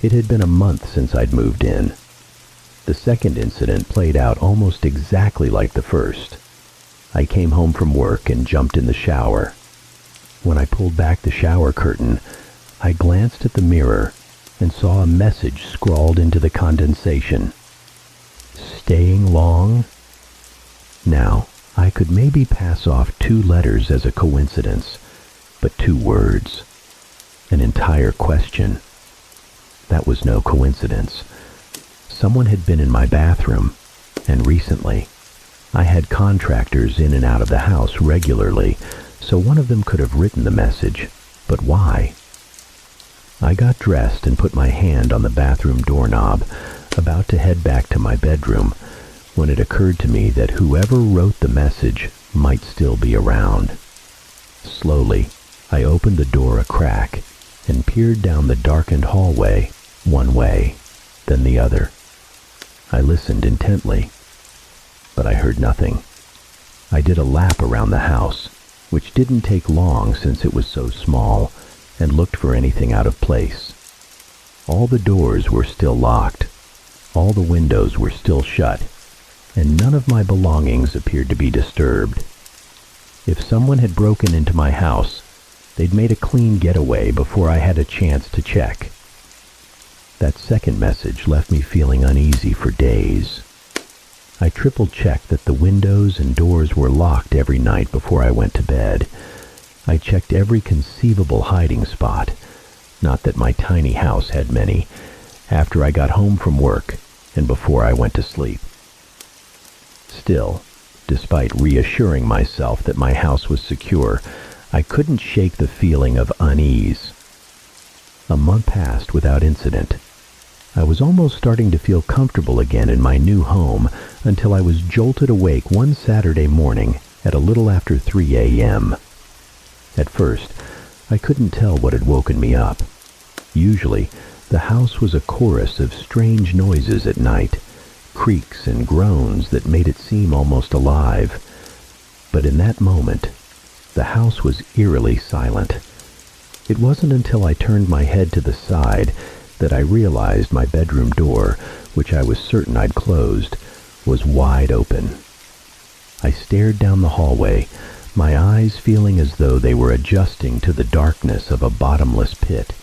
A: it had been a month since I'd moved in. The second incident played out almost exactly like the first. I came home from work and jumped in the shower. When I pulled back the shower curtain, I glanced at the mirror and saw a message scrawled into the condensation. Staying long? Now, I could maybe pass off 2 letters as a coincidence, but 2 words. An entire question. That was no coincidence. Someone had been in my bathroom, and recently. I had contractors in and out of the house regularly, so one of them could have written the message, but why? I got dressed and put my hand on the bathroom doorknob, about to head back to my bedroom, when it occurred to me that whoever wrote the message might still be around. Slowly, I opened the door a crack and peered down the darkened hallway, one way, then the other. I listened intently, but I heard nothing. I did a lap around the house, which didn't take long since it was so small, and looked for anything out of place. All the doors were still locked. All the windows were still shut, and none of my belongings appeared to be disturbed. If someone had broken into my house, they'd made a clean getaway before I had a chance to check. That second message left me feeling uneasy for days. I triple-checked that the windows and doors were locked every night before I went to bed. I checked every conceivable hiding spot, not that my tiny house had many, after I got home from work and before I went to sleep. Still, despite reassuring myself that my house was secure, I couldn't shake the feeling of unease. A month passed without incident. I was almost starting to feel comfortable again in my new home until I was jolted awake one Saturday morning at a little after 3 a.m. At first, I couldn't tell what had woken me up. Usually, the house was a chorus of strange noises at night, creaks and groans that made it seem almost alive. But in that moment, the house was eerily silent. It wasn't until I turned my head to the side that I realized my bedroom door, which I was certain I'd closed, was wide open. I stared down the hallway, my eyes feeling as though they were adjusting to the darkness of a bottomless pit.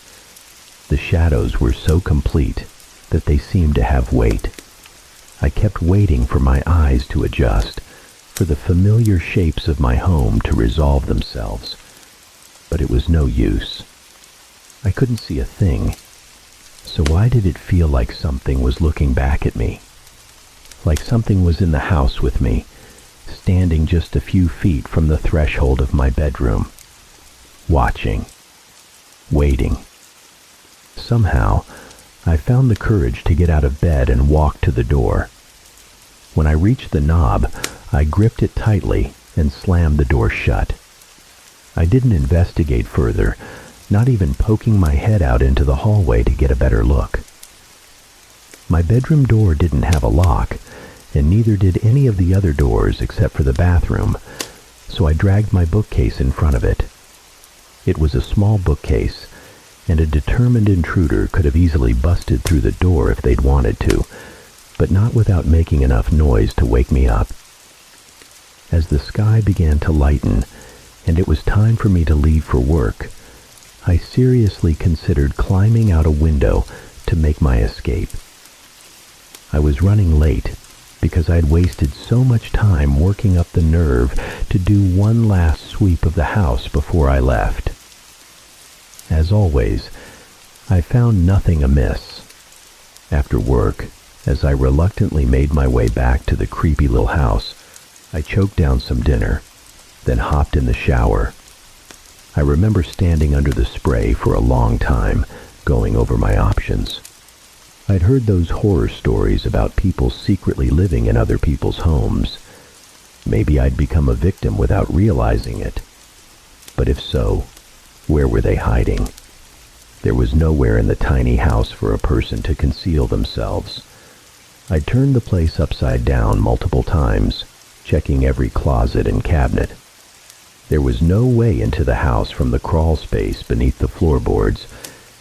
A: The shadows were so complete that they seemed to have weight. I kept waiting for my eyes to adjust, for the familiar shapes of my home to resolve themselves. But it was no use. I couldn't see a thing. So why did it feel like something was looking back at me? Like something was in the house with me, standing just a few feet from the threshold of my bedroom, watching, waiting. Somehow, I found the courage to get out of bed and walk to the door. When I reached the knob, I gripped it tightly and slammed the door shut. I didn't investigate further, not even poking my head out into the hallway to get a better look. My bedroom door didn't have a lock, and neither did any of the other doors except for the bathroom, so I dragged my bookcase in front of it. It was a small bookcase, and a determined intruder could have easily busted through the door if they'd wanted to, but not without making enough noise to wake me up. As the sky began to lighten, and it was time for me to leave for work, I seriously considered climbing out a window to make my escape. I was running late because I'd wasted so much time working up the nerve to do one last sweep of the house before I left. As always, I found nothing amiss. After work, as I reluctantly made my way back to the creepy little house, I choked down some dinner, then hopped in the shower. I remember standing under the spray for a long time, going over my options. I'd heard those horror stories about people secretly living in other people's homes. Maybe I'd become a victim without realizing it. But if so, where were they hiding? There was nowhere in the tiny house for a person to conceal themselves. I turned the place upside down multiple times, checking every closet and cabinet. There was no way into the house from the crawl space beneath the floorboards,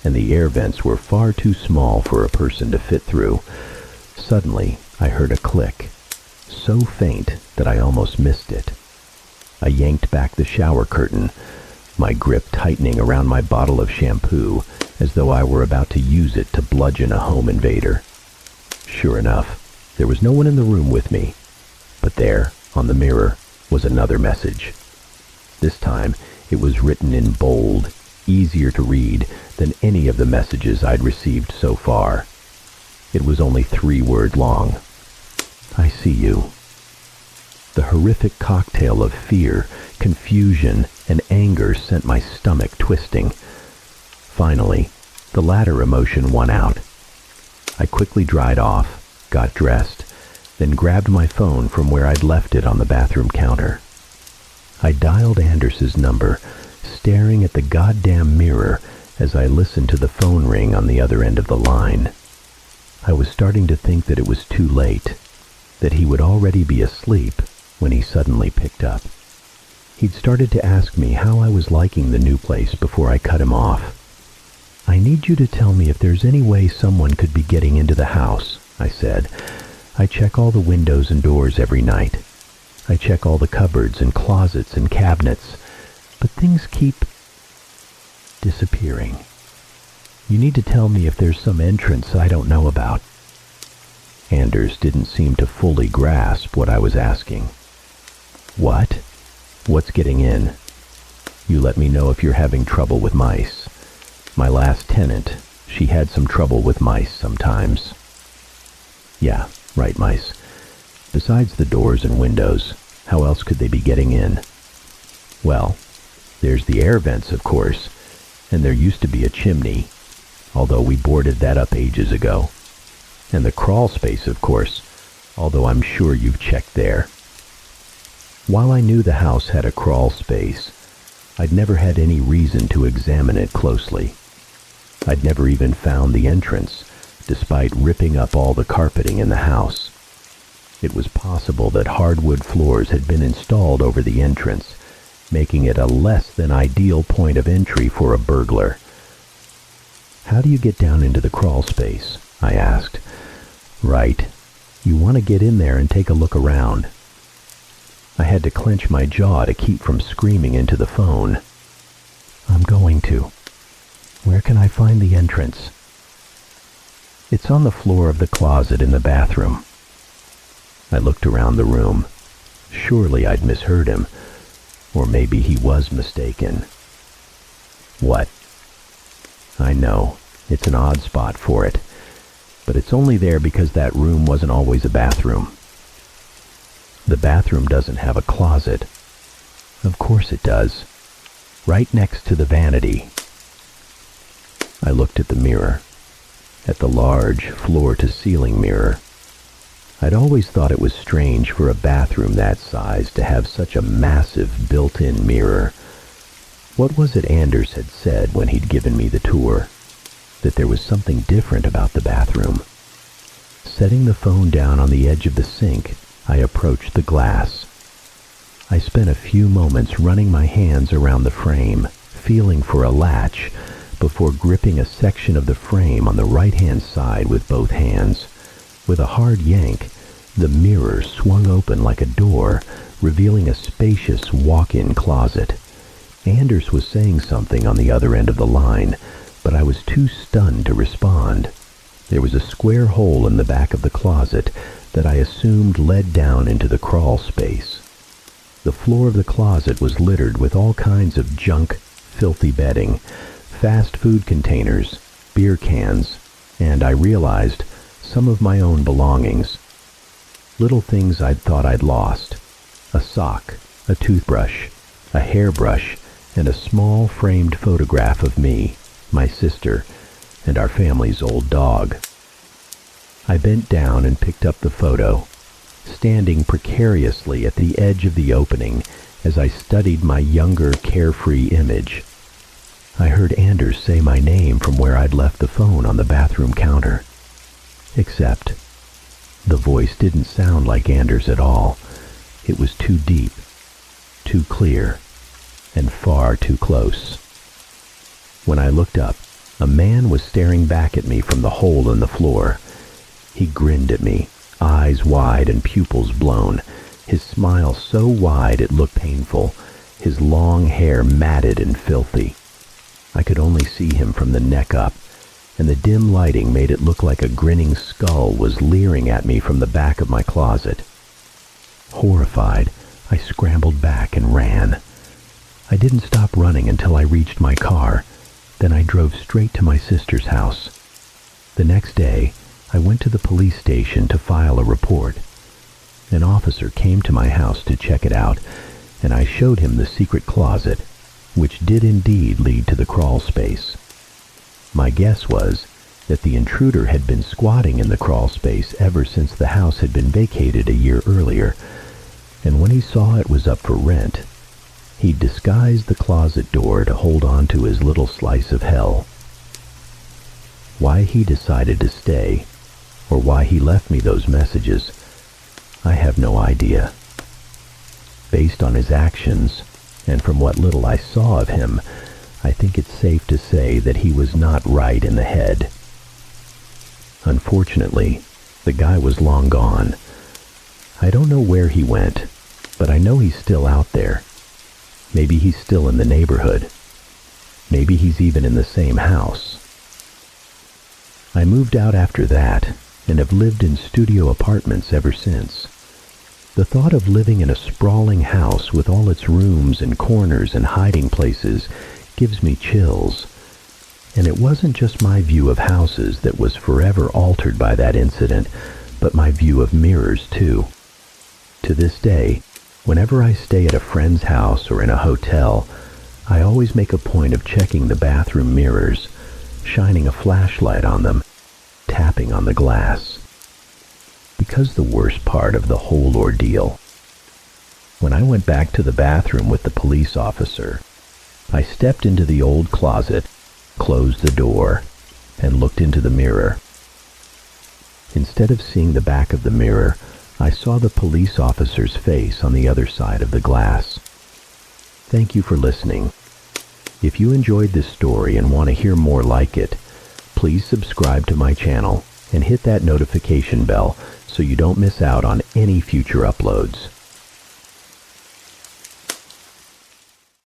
A: and the air vents were far too small for a person to fit through. Suddenly, I heard a click, so faint that I almost missed it. I yanked back the shower curtain, my grip tightening around my bottle of shampoo as though I were about to use it to bludgeon a home invader. Sure enough, there was no one in the room with me, but there, on the mirror, was another message. This time, it was written in bold, easier to read than any of the messages I'd received so far. It was only 3 words long. I see you. The horrific cocktail of fear, confusion, and anger sent my stomach twisting. Finally, the latter emotion won out. I quickly dried off, got dressed, then grabbed my phone from where I'd left it on the bathroom counter. I dialed Anders's number, staring at the goddamn mirror as I listened to the phone ring on the other end of the line. I was starting to think that it was too late, that he would already be asleep when he suddenly picked up. He'd started to ask me how I was liking the new place before I cut him off. "I need you to tell me if there's any way someone could be getting into the house," I said. "I check all the windows and doors every night. I check all the cupboards and closets and cabinets, but things keep disappearing. You need to tell me if there's some entrance I don't know about." Anders didn't seem to fully grasp what I was asking. "What? What's getting in? You let me know if you're having trouble with mice. My last tenant, she had some trouble with mice sometimes." "Yeah, right, mice. Besides the doors and windows, how else could they be getting in?" "Well, there's the air vents, of course, and there used to be a chimney, although we boarded that up ages ago. And the crawl space, of course, although I'm sure you've checked there." While I knew the house had a crawl space, I'd never had any reason to examine it closely. I'd never even found the entrance, despite ripping up all the carpeting in the house. It was possible that hardwood floors had been installed over the entrance, making it a less than ideal point of entry for a burglar. "How do you get down into the crawl space?" I asked. "Right. You want to get in there and take a look around." I had to clench my jaw to keep from screaming into the phone. "I'm going to. Where can I find the entrance?" "It's on the floor of the closet in the bathroom." I looked around the room. Surely I'd misheard him, or maybe he was mistaken. "What?" "I know, it's an odd spot for it, but it's only there because that room wasn't always a bathroom." "The bathroom doesn't have a closet." "Of course it does. Right next to the vanity." I looked at the mirror, at the large floor-to-ceiling mirror. I'd always thought it was strange for a bathroom that size to have such a massive built-in mirror. What was it Anders had said when he'd given me the tour? That there was something different about the bathroom. Setting the phone down on the edge of the sink, I approached the glass. I spent a few moments running my hands around the frame, feeling for a latch, before gripping a section of the frame on the right-hand side with both hands. With a hard yank, the mirror swung open like a door, revealing a spacious walk-in closet. Anders was saying something on the other end of the line, but I was too stunned to respond. There was a square hole in the back of the closet that I assumed led down into the crawl space. The floor of the closet was littered with all kinds of junk, filthy bedding, fast food containers, beer cans, and I realized some of my own belongings. Little things I'd thought I'd lost. A sock, a toothbrush, a hairbrush, and a small framed photograph of me, my sister, and our family's old dog. I bent down and picked up the photo, standing precariously at the edge of the opening as I studied my younger, carefree image. I heard Anders say my name from where I'd left the phone on the bathroom counter. Except, the voice didn't sound like Anders at all. It was too deep, too clear, and far too close. When I looked up, a man was staring back at me from the hole in the floor. He grinned at me, eyes wide and pupils blown, his smile so wide it looked painful, his long hair matted and filthy. I could only see him from the neck up, and the dim lighting made it look like a grinning skull was leering at me from the back of my closet. Horrified, I scrambled back and ran. I didn't stop running until I reached my car. Then I drove straight to my sister's house. The next day, I went to the police station to file a report. An officer came to my house to check it out, and I showed him the secret closet, which did indeed lead to the crawl space. My guess was that the intruder had been squatting in the crawl space ever since the house had been vacated a year earlier, and when he saw it was up for rent, he disguised the closet door to hold on to his little slice of hell. Why he decided to stay, or why he left me those messages, I have no idea. Based on his actions, and from what little I saw of him, I think it's safe to say that he was not right in the head. Unfortunately, the guy was long gone. I don't know where he went, but I know he's still out there. Maybe he's still in the neighborhood. Maybe he's even in the same house. I moved out after that, and have lived in studio apartments ever since. The thought of living in a sprawling house with all its rooms and corners and hiding places gives me chills. And it wasn't just my view of houses that was forever altered by that incident, but my view of mirrors too. To this day, whenever I stay at a friend's house or in a hotel, I always make a point of checking the bathroom mirrors, shining a flashlight on them, tapping on the glass. Because the worst part of the whole ordeal, when I went back to the bathroom with the police officer, I stepped into the old closet, closed the door, and looked into the mirror. Instead of seeing the back of the mirror, I saw the police officer's face on the other side of the glass. Thank you for listening. If you enjoyed this story and want to hear more like it, please subscribe to my channel and hit that notification bell so you don't miss out on any future uploads.